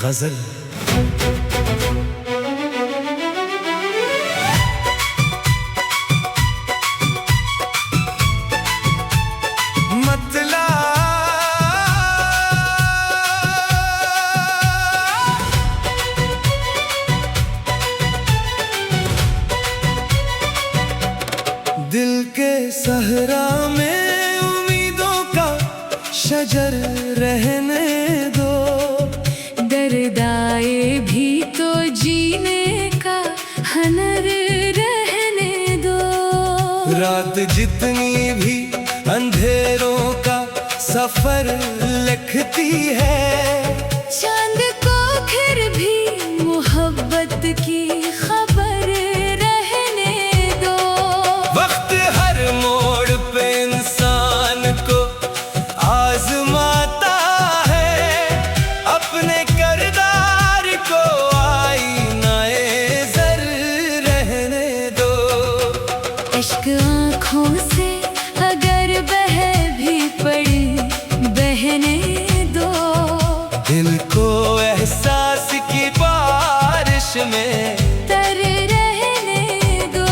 गजल दिल के सहरा में उम्मीदों का शजर रहने दो, दर्दाए भी तो जीने का हनर रहने दो। रात जितनी भी अंधेरों का सफर लिखती है, चांद को फिर भी मोहब्बत की खबर रहने दो। वक्त हर मोड़ पे इंसान को आजमाता है, अपने किरदार को आईनाए ज़र रहने दो। इश्क आँखों से अगर बह भी पड़ी बहने दो, दिल को एहसास की बारिश में तर रहने दो।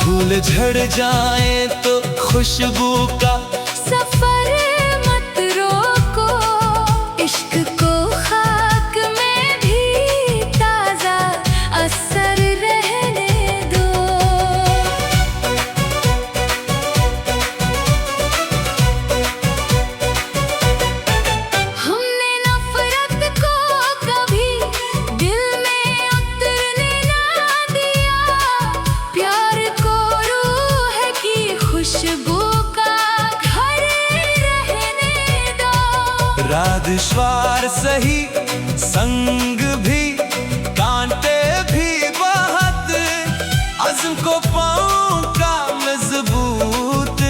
फूल झड़ जाए तो खुशबू का सफर मत रोको, इश्क को खाक में भी ताजा असर रहने दो। हमने नफरत को कभी दिल में उतरने ना दिया, प्यार को रूह की खुशबू का घर रहने दो। राधश्वार सही संग भी कांटे भी बहुत, अज़्म को पाँव का मजबूत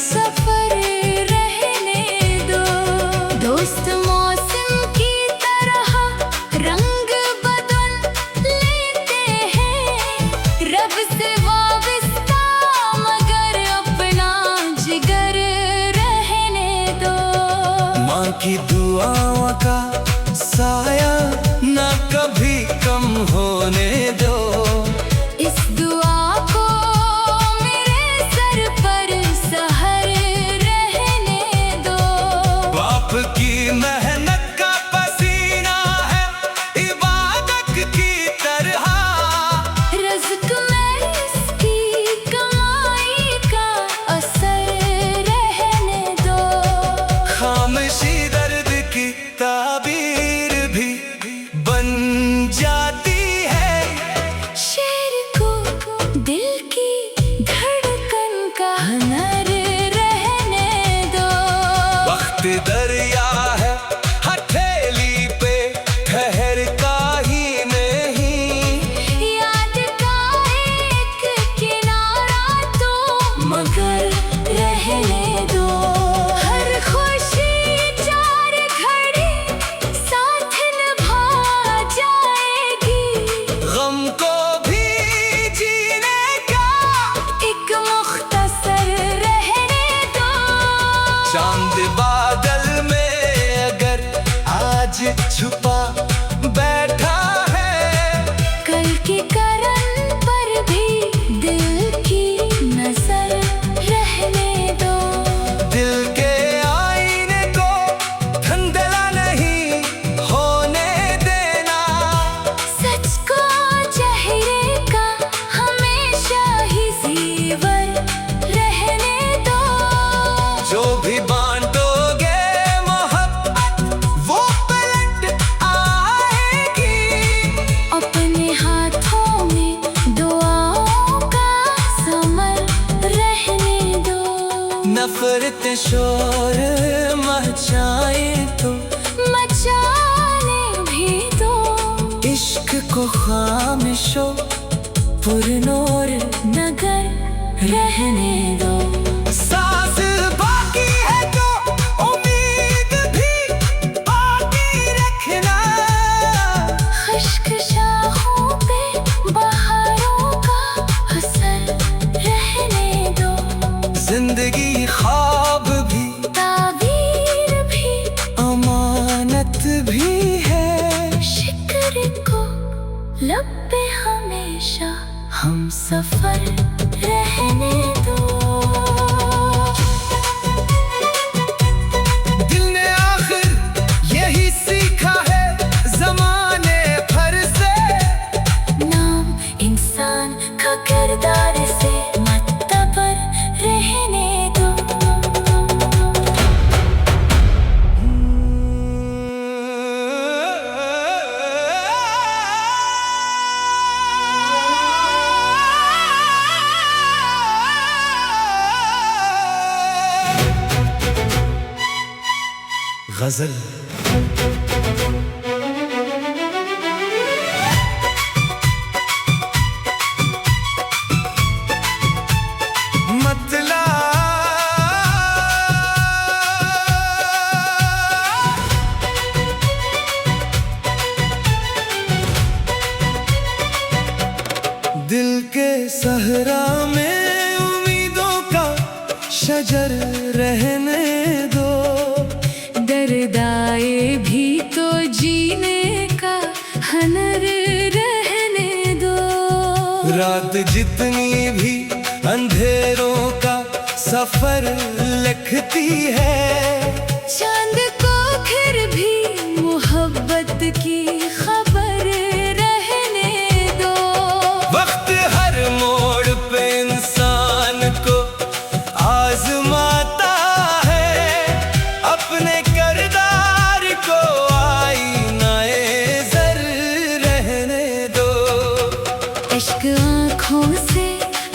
सफर रहने दो। दोस्त मौसम की तरह रंग बदल लेते हैं, रब से वाबस्ता मगर अपना जिगर रहने दो। माँ की दुआओं का साया ना कभी कम होने दो। इस दुआ को मेरे सर पर सहर रहने दो। बाप की मेहनत का पसीना है इबादत की तरह, रज़्क़ में इसकी कमाई का असर रहने दो। खामोशी दर्द की ताबीर भी बन जाती है, शेर को दिल की धड़कन का हुनर रहने दो। वक्त दरिया है हथेली पे ठहरता ही नहीं, याद का एक किनारा तो मगर रहने दो। हर खुशी चार घड़ी साथ निभा जाएगी, गम को भी जीने का एक मुख्तसर रहने दो। चांद बादल में अगर आज छुपा बैठा है, कल के करन पर भी दिल की नजर रहने दो। दिल के आईने को धंधला नहीं होने देना, सच को चेहरे का हमेशा ही जीवर रहने दो। जो भी बांटोगे मोहब्बत वो पलट आएगी, अपने हाथों में दुआओं का समर रहने दो। नफरत शोर मचाए तो मचाने भी दो, इश्क को खामोशो पुरनूर नगर रहने दो। सांस बाकी है तो उम्मीद भी बाकी रखना सफर रहने दो। दिल ने आखिर यही सीखा है जमाने भर से, नाम इंसान का किरदार से मुतबर रहने दो। गजल मतला दिल के सहरा में उम्मीदों का शजर रहने दो। दर्दाए भी तो जीने का हनर रहने दो। रात जितनी भी अंधेरों का सफर लिखती है, चांद को फिर भी मोहब्बत की खबर रहने दो। वक्त हर मोड़ पे इंसान को आजमाता है, अपने किरदार को आईनाए ज़र रहने दो। इश्क आँखों से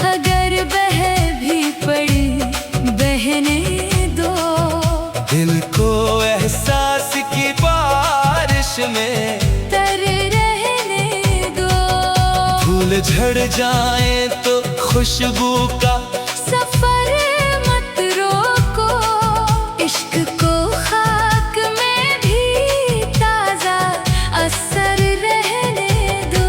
अगर बह भी पड़ी बहने दो। दिल को एहसास की बारिश में तर रहने दो। फूल झड़ जाए तो खुशबू का सफर मत रोको। इश्क को खाक में भी ताजा असर रहने दो।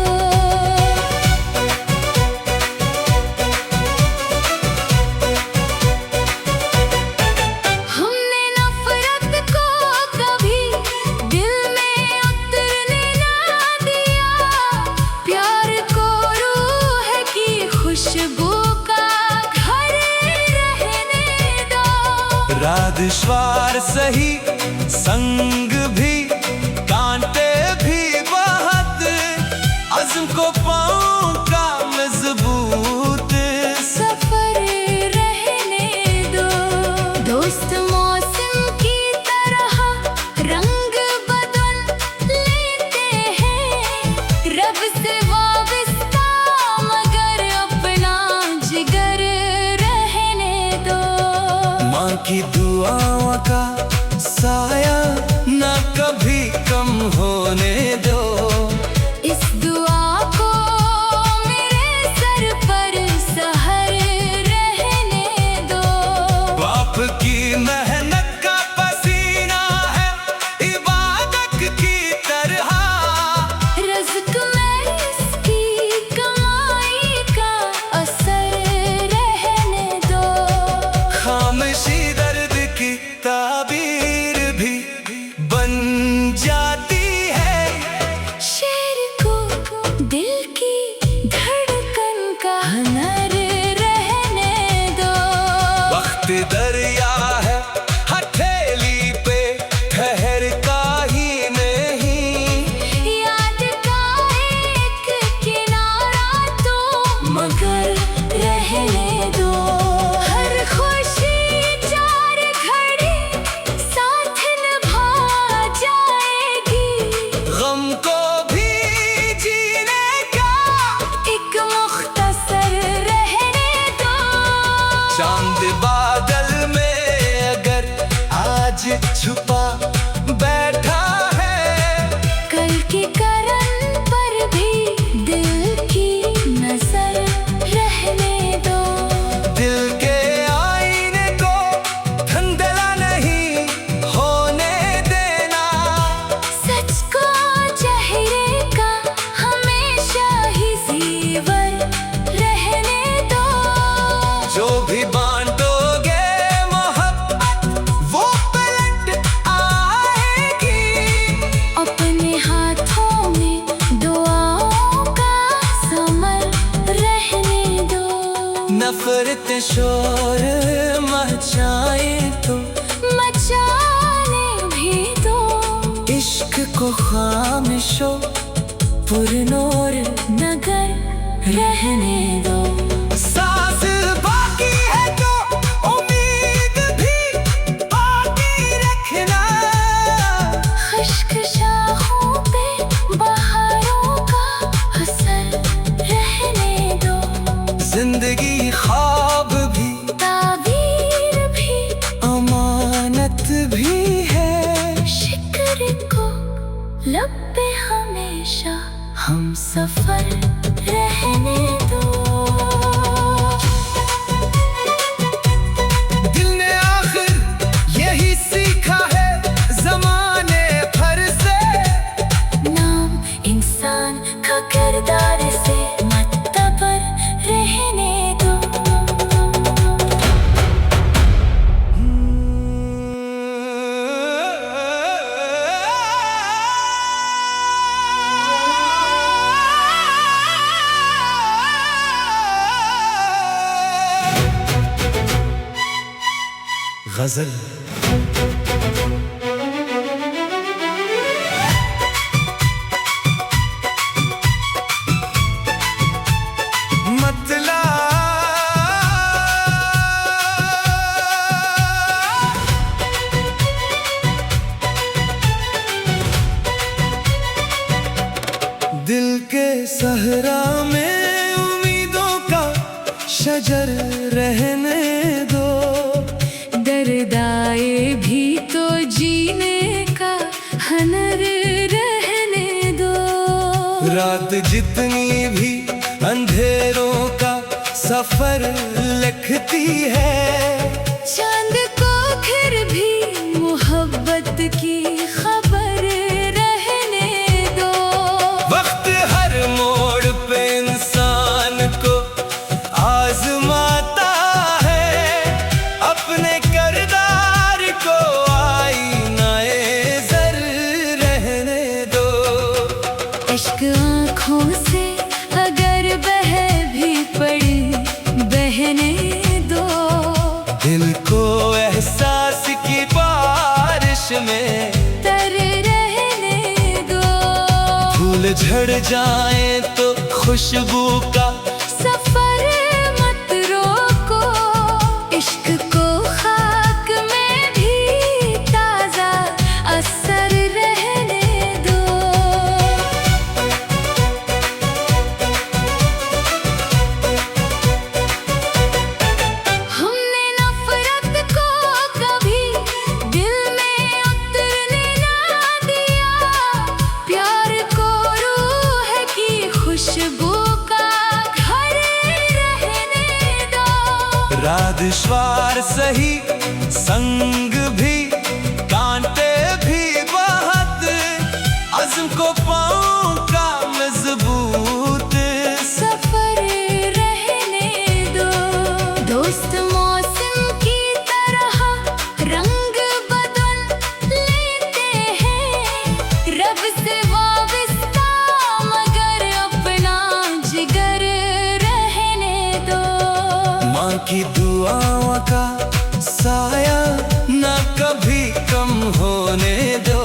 हमने नफरत को कभी दिल में उतरने ना दिया। प्यार को रूह की खुशबू का घर रहने दो। राधश्वार सही संग भी कांटे भी बहुत, अज़्म को पाँव का मजबूत सफर रहने दो। दोस्त मौसम की तरह रंग बदल लेते हैं। रब से वाबिस्ता मगर अपना जिगर रहने दो। माँ की दुआओं का साया ना कभी कम होने दो। इस दुआ को मेरे सर पर सहर रहने दो। बाप की मेहनत का पसीना है इबादत की तरह, रज़्क़ में इसकी कमाई का असर रहने दो। खामोशी दर्द इश्क को खामिशो पुरनूर नगर रहने दो। सांस बाकी है तो उम्मीद भी बाकी रखना। खुश्क शाखों पे बहारों का असर रहने दो। जिंदगी ख्वाब भी ताबीर भी अमानत भी है। शिक्र को लब पे हमेशा हम सफर रहने दो। दिल ने आखिर यही सीखा है जमाने भर से। नाम इंसान का किरदार से मतबर रहने दो। गजल मतला दिल के सहरा में उम्मीदों का शजर रहने दो। दर्दाए भी तो जीने का हनर रहने दो। रात जितनी भी अंधेरों का सफर लिखती है। चांद को फिर भी मोहब्बत की खबर रहने दो। वक्त हर मोड़ पे इंसान को आजमाता है। अपने किरदार को आईनाए ज़र रहने दो। इश्क आँखों से अगर बह भी पड़ी बहने दो। दिल को एहसास की बारिश में तर रहने दो। फूल झड़ जाए तो खुशबू का सफर मत रोको। इश्क को खाक में भी ताजा असर रहने दो। हमने नफरत को कभी दिल में उतरने ना दिया। प्यार को रूह की खुशबू का घर रहने दो। राधश्वार सही संग भी कांटे भी बहुत। अज़्म को पाँव का मजबूत सफर रहने दो। दोस्त मौसम की तरह रंग बदल लेते हैं। रब से वाबस्ता मगर अपना जिगर रहने दो। माँ की दुआओं का साया ना कभी कम होने दो।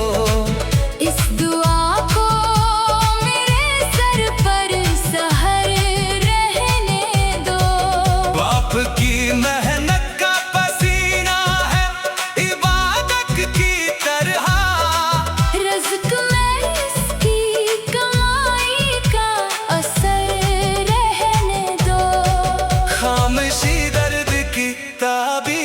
इस दुआ को मेरे सर पर सहर रहने दो। बाप की मेहनत का पसीना है इबादत की तरह। रज़्क़ में इसकी कमाई का असर रहने दो। खामोशी दर्द की ताबीर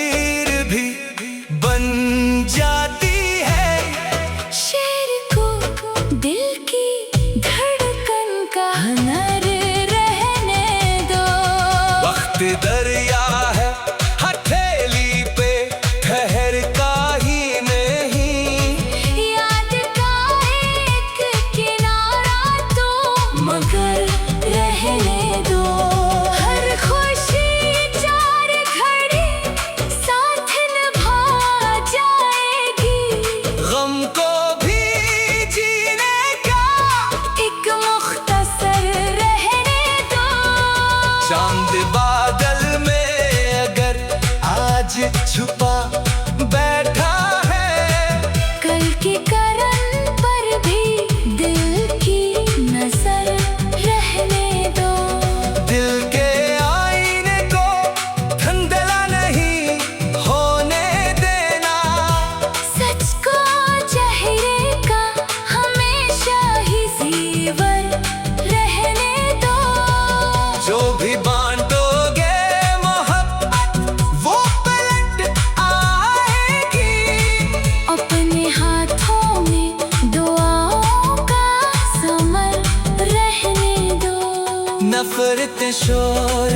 के शोर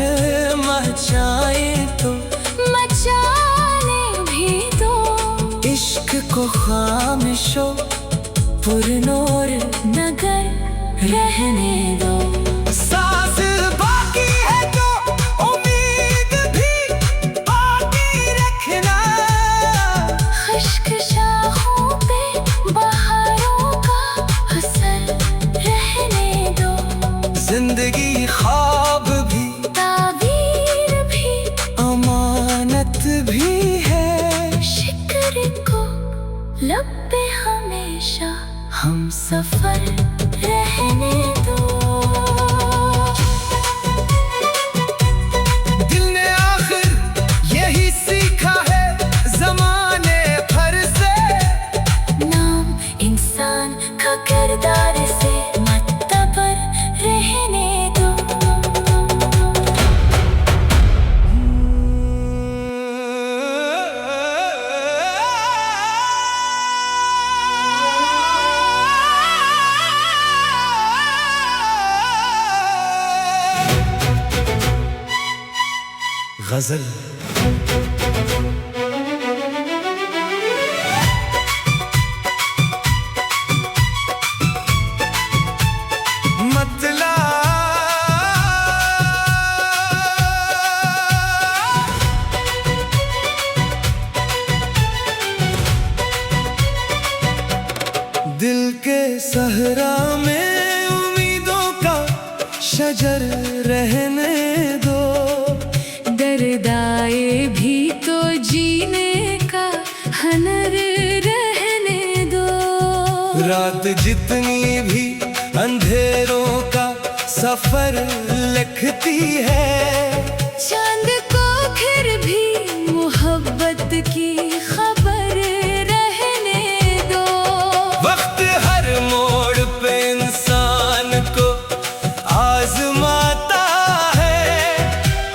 मचाए तो मचाने भी दो। इश्क को खामोशों पुरनूर नगर रहने दो। सांस बाकी है तो उम्मीद भी बाकी रखना। खुश्क शाखों पे बहारों का असर रहने दो। जिंदगी ख्वाब भी ताबीर भी अमानत भी है। शिक्र को लब पे हमेशा हम सफर रहने दो। दिल ने आखिर यही सीखा है ज़माने भर से। नाम इंसान का किरदार से मुतबर रहने दो। गजल मतला दिल के सहरा में उम्मीदों का शजर रहने दो। दर्दाए भी तो जीने का हनर रहने दो। रात जितनी भी अंधेरों का सफर लिखती है। चांद को फिर भी मोहब्बत की खबर रहने दो। वक्त हर मोड़ पे इंसान को आजमाता है।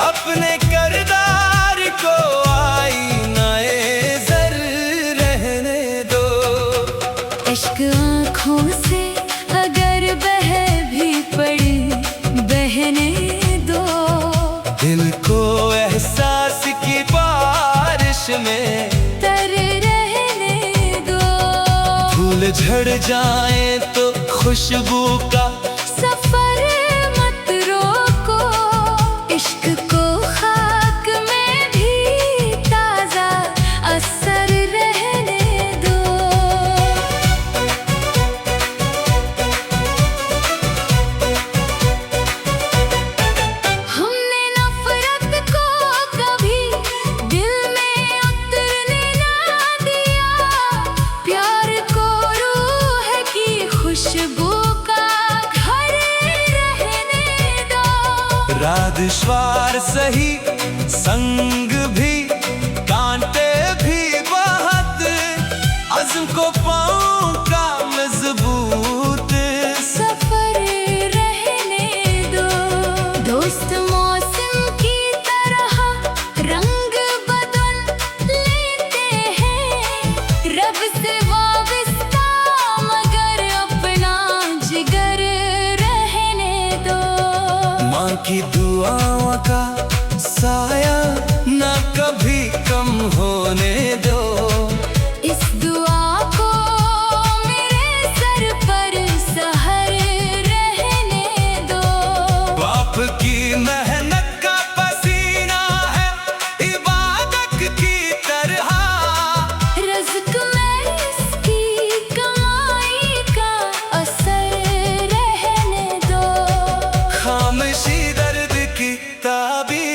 अपने किरदार को आईनाए ज़र रहने दो। इश्क आँखों से अगर बह भी पड़ी बहने दो। दिल को एहसास की बारिश में तर रहने दो। फूल झड़ जाए तो खुशबू का सफर मत रोको। इश्क को खाक में भी ताजा असर रहने दो। हमने नफरत को कभी दिल में उतरने ना दिया। प्यार को रूह की खुशबू का घर रहने दो। राजस्वार सही संग भी कांटे भी बहुत। अज़्म को पाँव का मजबूत सफर रहने दो। दोस्त मौसम की तरह रंग बदल लेते हैं। रब से वाबस्ता मगर अपना जिगर रहने दो। माँ की दुआओं का साया ना कभी कम होने दो। इस दुआ को मेरे सर पर सहर रहने दो। बाप की मेहनत का पसीना है इबादत की तरह। रज़्क़ में इसकी कमाई का असर रहने दो। खामोशी दर्द की ताबीर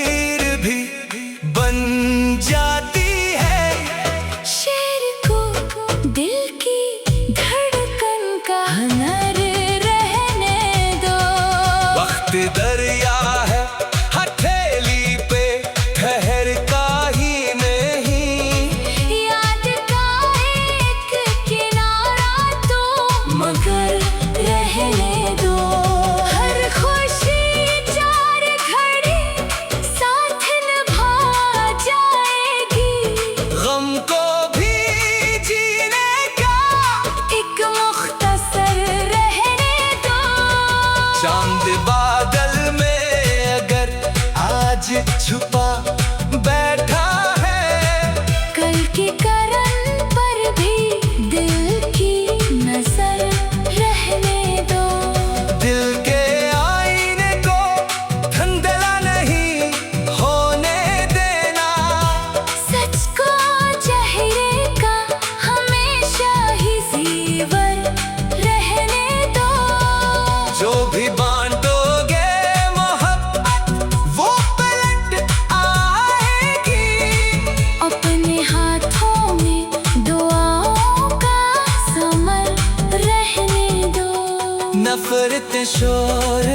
नफरत शोर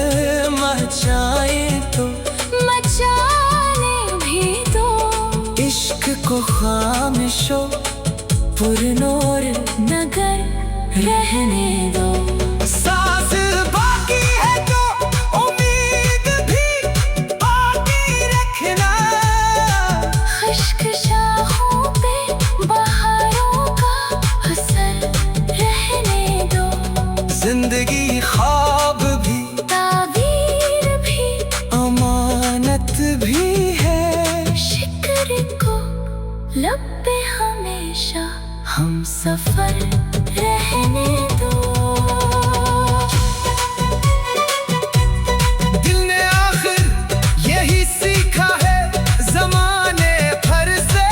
मचाए तो मचाने भी दो। इश्क को खामोशो पुरनूर नगर रहने दो। सांस बाकी है तो उम्मीद भी बाकी रखना। खुश्क शाखों पे बहारों का असर रहने दो। जिंदगी ख्वाब भी ताबीर भी अमानत भी है। शिक्र को लब पे हमेशा हम सफर रहने दो। दिल ने आखिर यही सीखा है जमाने भर से।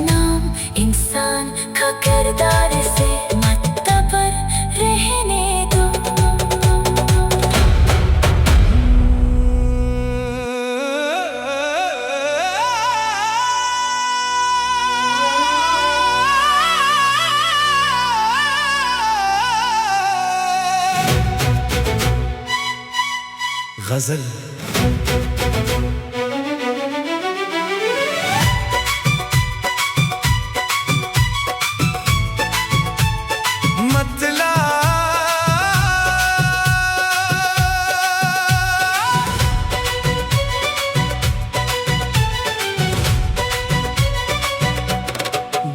नाम इंसान का किरदार से मतबर रहने दो। गजल मतला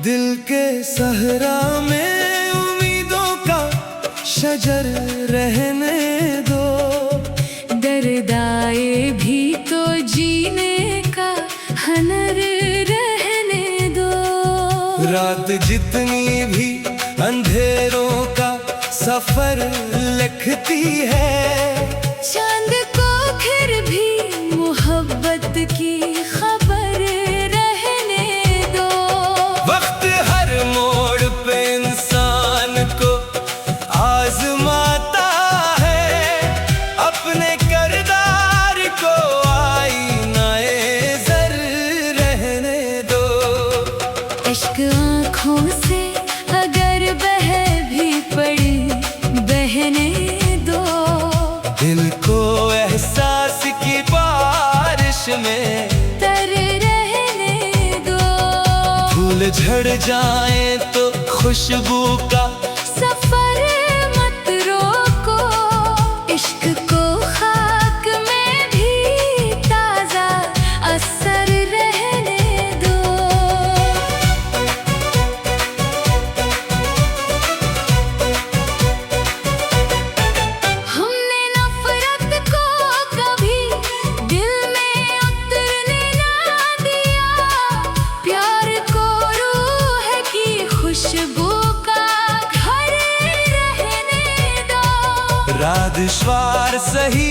दिल के सहरा में उम्मीदों का शजर रहने दो। दर्दाए भी तो जीने का हनर रहने दो। रात जितनी भी अंधेरों का सफर लिखती है। चांद को फिर भी मोहब्बत की खबर रहने दो। वक्त हर मोड़ पे इंसान को आजमाता है। अपने किरदार को आईनाए ज़र रहने दो। इश्क आँखों से अगर बह भी पड़ी बहने दो। दिल को एहसास की बारिश में तर रहने दो। फूल झड़ जाए तो खुशबू का सफर मत रोको। इश्क को खाक में भी ताजा असर रहने दो। हमने नफरत को कभी दिल में उतरने ना दिया। प्यार को रूह की खुशबू का घर रहने दो। राधश्वार सही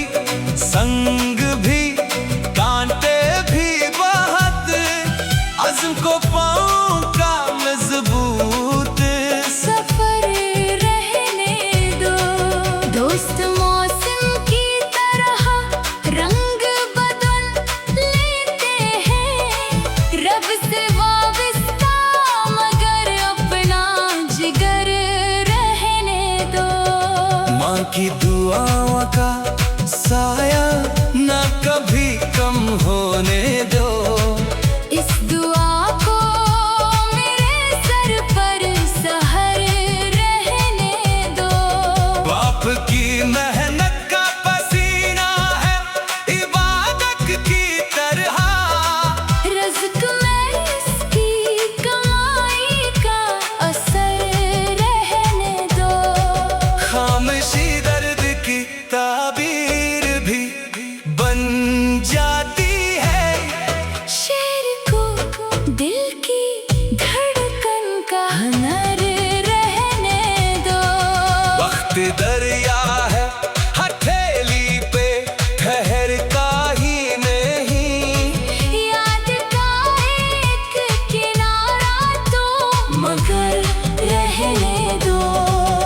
संग भी कांटे भी बहुत। अज़्म को पाँव का मजबूत सफर रहने दो। दोस्त मौसम की तरह रंग बदल लेते हैं। रब से वाबस्ता मगर अपना जिगर रहने दो। माँ की दुआओं का साया ना कभी कम होने दो। इस दुआ को मेरे सर पर सहर रहने दो। बाप की मेहनत का पसीना है इबादत की तरह। रज़्क़ में इसकी कमाई का असर रहने दो। खामोशी दर्द की ताबीर भी बन जाती है। शेर को दिल की धड़कन का हुनर रहने दो। वक्त दरिया है हथेली पे ठहरता ही नहीं। याद का एक किनारा तो मगर रहने दो।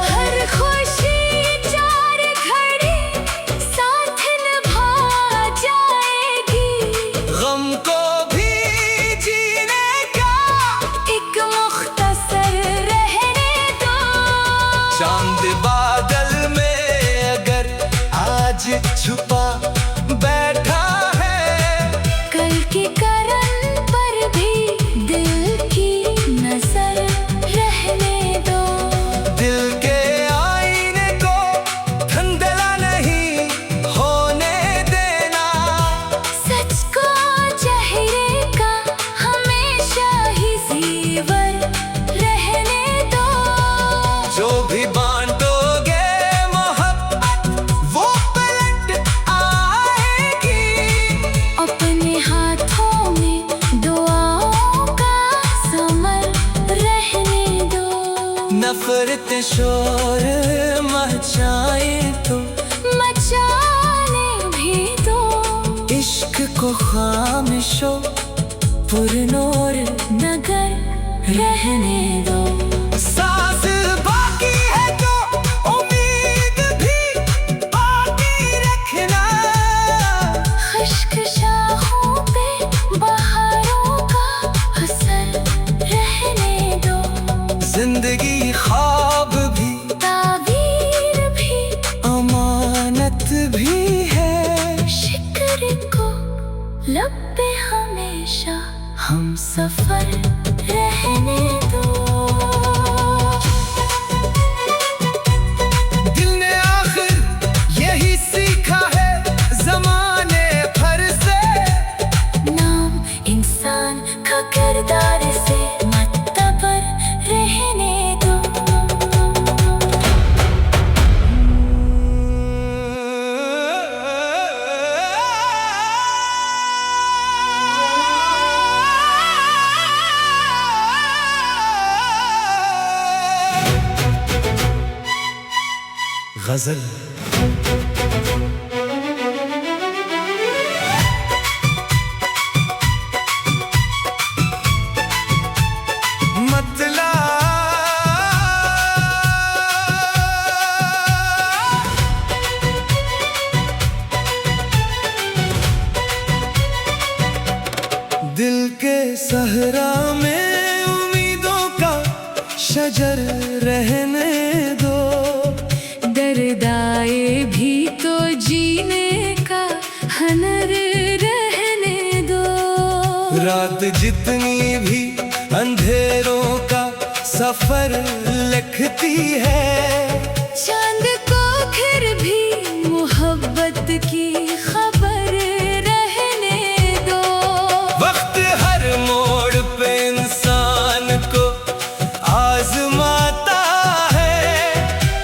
हर खुशी चार घड़ी साथ निभा जाएगी। गम को भी जीने का एक मुख्तसर रहने दो। चांद बादल में मचाए तो मचाने भी दो। इश्क को खामोशो पुरनूर नगर रहने दो। सांस बाकी है तो उम्मीद भी बाकी रखना। खुश्क शाखों पे बहारों का असर रहने दो। जिंदगी ख्वाब भी ताबीर भी अमानत भी है। शिक्र को लब पे हमेशा हम सफर रहने दो। दिल ने आखिर यही सीखा है ज़माने भर से। नाम इंसान का किरदार से मुतबर रहने दो। गजल दिल के सहरा में उम्मीदों का शजर रहने दो। दर्दाए भी तो जीने का हनर रहने दो। रात जितनी भी अंधेरों का सफर लिखती है। चांद को फिर भी मोहब्बत की खबर रहने दो। वक्त हर मोड़ पे इंसान को आजमाता है।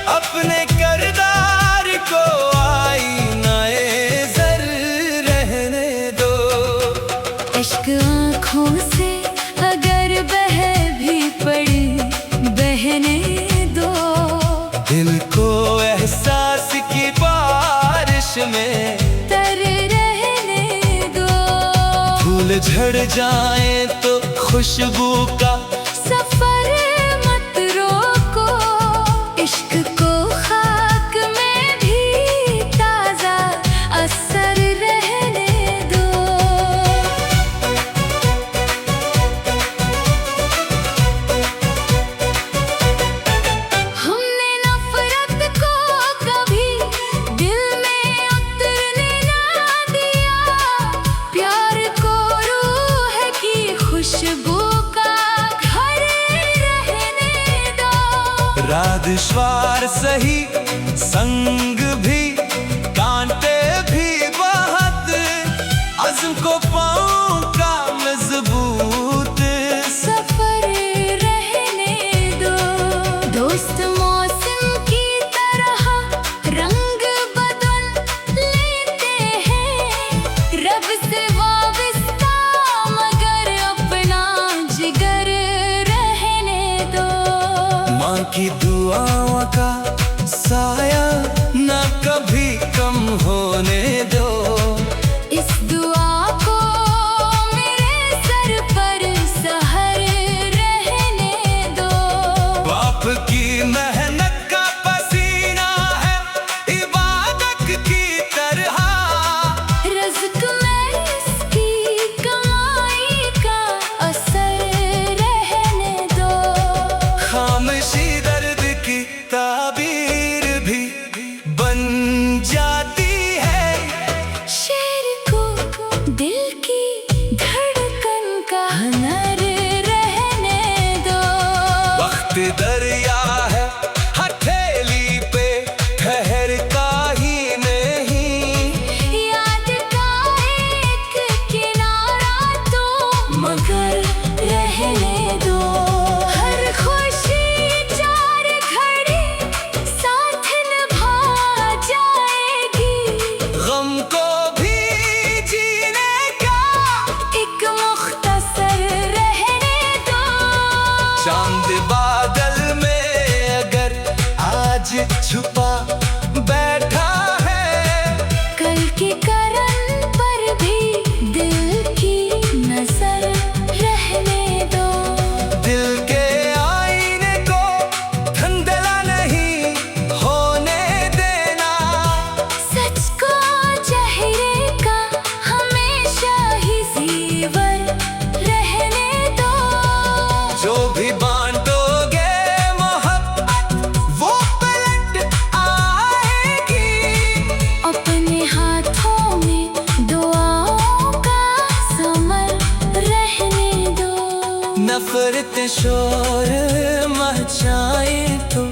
अपने किरदार को आईनाए ज़र रहने दो। इश्क आँखों से अगर बह भी पड़ी बहने दो। दिल को एहसास की बारिश में तर रहने दो। फूल झड़ जाए तो खुशबू का सफर मत रोको। इश्क को खाक में भी ताजा असर रहने दो। हमने नफरत को कभी दिल में उतरने ना दिया। प्यार को रूह की खुशबू का घर रहने दो। राधश्वार सही संग भी कांटे भी बहुत। अज़्म को पाँव का मजबूत सफर रहने दो। दोस्त मौसम की तरह रंग बदल लेते हैं। रब से वाबस्ता मगर अपना जिगर रहने दो। माँ की दुआओं का साया ना कभी कम होने दो। इस दुआ को मेरे सर पर सहर रहने दो। बाप की मेहनत का पसीना है इबादत की तरह। रज़्क़ में इसकी कमाई का असर रहने दो। खामोशी दर्द की ताब उड़ते शोर मचाए तो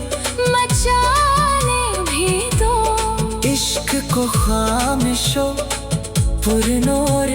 मचाने भी दो। इश्क को खामोशो पुरनूर